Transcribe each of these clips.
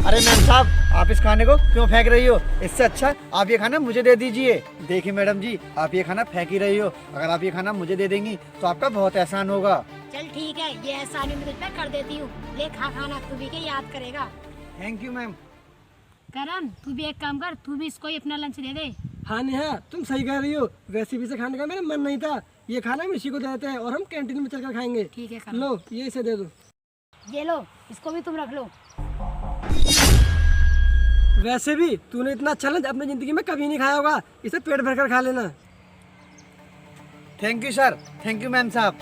अरे मैम साहब, आप इस खाने को क्यों फेंक रही हो? इससे अच्छा आप ये खाना मुझे दे दीजिए। देखिए मैडम जी, आप ये खाना फेंक ही रही हो। अगर आप ये खाना मुझे दे देंगी तो आपका बहुत एहसान होगा। चल ठीक है, ये एहसान मैं तुझ पे कर देती हूँ। ले खा खाना, तू भी के याद करेगा। Thank you ma'am. करण, तू भी एक काम कर, तू भी इसको ही अपना लंच दे दे। हाँ नेहा, तुम सही कह रही हो। रेसिपी से खाने का मेरा मन नहीं था। ये खाना हम इसी को देते हैं और हम कैंटीन में चलकर खाएंगे। ठीक है करण। लो ये इसे दे दो। ये लो, इसको भी तुम रख लो। वैसे भी तूने इतना अच्छा लंच अपनी जिंदगी में कभी नहीं खाया होगा। इसे पेट भरकर खा लेना। Thank you sir. Thank you ma'am साहब।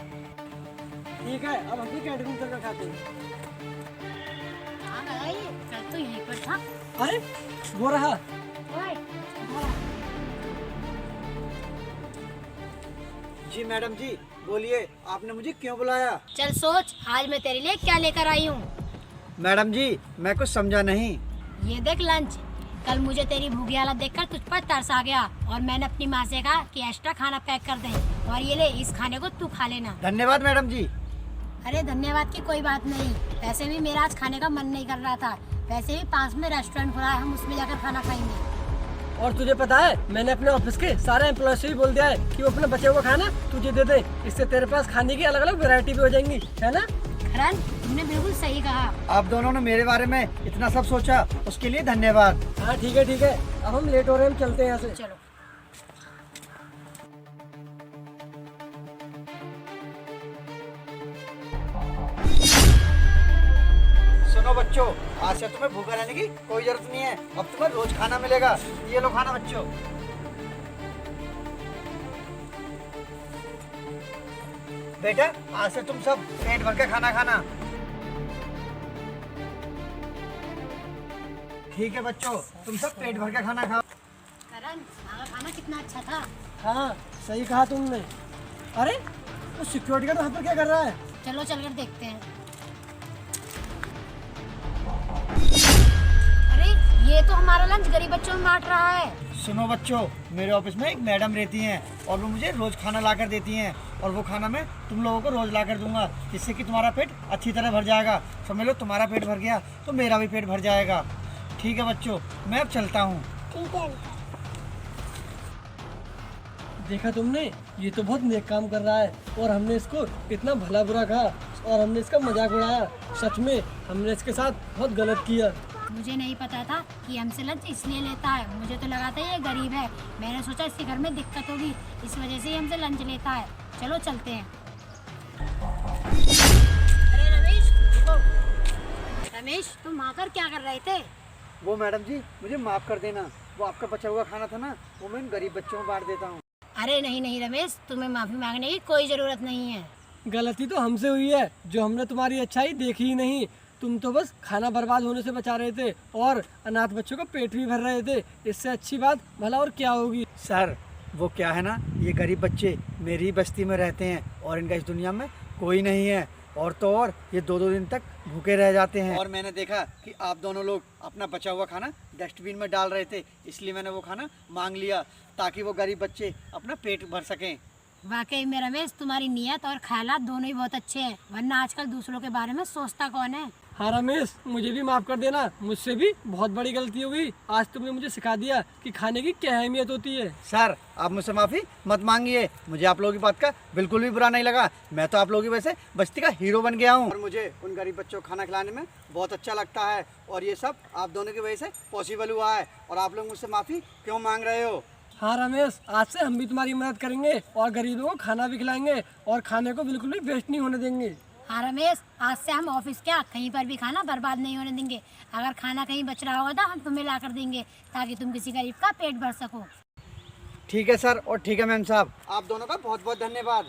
ठीक है, अब हम भी कैंटीन में चलकर खाते हैं। कहाँ गया ये? कल तो यहीं पर था। अरे वो रहा। ओए, हाँ। जी मैडम जी, बोलिए आपने मुझे क्यों बुलाया? चल सोच, आज मैं तेरे लिए क्या लेकर आई हूँ। मैडम जी, मैं कुछ समझा नहीं। ये देख लंच। कल मुझे तेरी भूखी हालत देखकर तुझ पर तरस आ गया और मैंने अपनी माँ से कहा कि एक्स्ट्रा खाना पैक कर दे, और ये ले, इस खाने को तू खा लेना। धन्यवाद मैडम जी। अरे धन्यवाद की कोई बात नहीं। वैसे भी मेरा आज खाने का मन नहीं कर रहा था। वैसे भी पास में रेस्टोरेंट खुला है, हम उसमें जाकर खाना खाएंगे। और तुझे पता है, मैंने अपने ऑफिस के सारे एम्प्लॉय से भी बोल दिया है कि वो अपने बचे हुआ खाना तुझे दे दे। इससे तेरे पास खाने की अलग अलग वैरायटी भी हो जाएंगी, है ना? करण, तुमने बिल्कुल सही कहा। आप दोनों ने मेरे बारे में इतना सब सोचा, उसके लिए धन्यवाद। हाँ ठीक है ठीक है, अब हम लेट हो रहे हैं, हम चलते हैं यहाँ से। चलो। सुनो बच्चों, आज से तुम्हें भूखा रहने की कोई जरूरत नहीं है। अब तुम्हें रोज खाना मिलेगा। ये लो खाना बच्चों। बेटा, आज से तुम सब पेट भर के खाना खाना। ठीक है बच्चों, तुम सब पेट भर के खाना खाओ। करण, वहाँ का खाना कितना अच्छा था। हाँ सही कहा तुमने। अरे वो सिक्योरिटी गार्ड वहाँ पर क्या कर रहा है? चलो चलकर देखते हैं। अरे ये तो हमारा लंच गरीब बच्चों में बांट रहा है। सुनो बच्चों, मेरे ऑफिस में एक मैडम रहती हैं और वो मुझे रोज खाना ला कर देती हैं, और वो खाना मैं तुम लोगों को रोज ला कर दूंगा, जिससे कि तुम्हारा पेट अच्छी तरह भर जाएगा। समझ लो, तुम्हारा पेट भर गया तो मेरा भी पेट भर जाएगा। ठीक है बच्चों, मैं अब चलता हूँ। ठीक है। देखा तुमने, ये तो बहुत नेक काम कर रहा है और हमने इसको इतना भला बुरा कहा और हमने इसका मजाक उड़ाया। सच में हमने इसके साथ बहुत गलत किया। मुझे नहीं पता था कि हमसे लंच इसलिए लेता है। मुझे तो लगा था ये गरीब है। मैंने सोचा इसके घर में दिक्कत होगी, इस वजह से ही हमसे लंच लेता है। चलो चलते हैं। अरे रमेश, रुको। रमेश, तुम आकर क्या कर रहे थे? वो मैडम जी, मुझे माफ़ कर देना। वो आपका बचा हुआ खाना था ना, वो मैं इन गरीब बच्चों में बांट देता हूँ। अरे नहीं नहीं रमेश, तुम्हें माफ़ी मांगने की कोई ज़रूरत नहीं है। गलती तो हमसे हुई है, जो हमने तुम्हारी अच्छाई देखी ही नहीं। तुम तो बस खाना बर्बाद होने से बचा रहे थे और अनाथ बच्चों का पेट भी भर रहे थे। इससे अच्छी बात भला और क्या होगी? सर, वो क्या है ना, ये गरीब बच्चे मेरी बस्ती में रहते हैं और इनका इस दुनिया में कोई नहीं है। और तो और ये 2-2 दिन तक भूखे रह जाते हैं। और मैंने देखा कि आप दोनों लोग अपना बचा हुआ खाना डस्टबिन में डाल रहे थे, इसलिए मैंने वो खाना मांग लिया ताकि वो गरीब बच्चे अपना पेट भर सकें। वाकई में रमेश, तुम्हारी नीयत और ख्यालात दोनों ही बहुत अच्छे हैं, वरना आजकल दूसरों के बारे में सोचता कौन है। हाँ रमेश, मुझे भी माफ़ कर देना। मुझसे भी बहुत बड़ी गलती हो गई। आज तुमने मुझे सिखा दिया कि खाने की क्या अहमियत होती है। सर, आप मुझसे माफ़ी मत मांगिए। मुझे आप लोगों की बात का बिल्कुल भी बुरा नहीं लगा। मैं तो आप लोगों की वजह से बस्ती का हीरो बन गया हूँ और मुझे उन गरीब बच्चों को खाना खिलाने में बहुत अच्छा लगता है। और ये सब आप दोनों की वजह से पॉसिबल हुआ है। और आप लोग मुझसे माफ़ी क्यों मांग रहे हो? हाँ रमेश, आज से हम भी तुम्हारी मदद करेंगे और गरीबों को खाना भी खिलाएंगे और खाने को बिल्कुल भी वेस्ट नहीं होने देंगे। हाँ रमेश, आज से हम ऑफिस क्या कहीं पर भी खाना बर्बाद नहीं होने देंगे। अगर खाना कहीं बच रहा होगा तो हम तुम्हें ला कर देंगे, ताकि तुम किसी गरीब का पेट भर सको। ठीक है सर, और ठीक है मैम साहब, आप दोनों का बहुत बहुत धन्यवाद।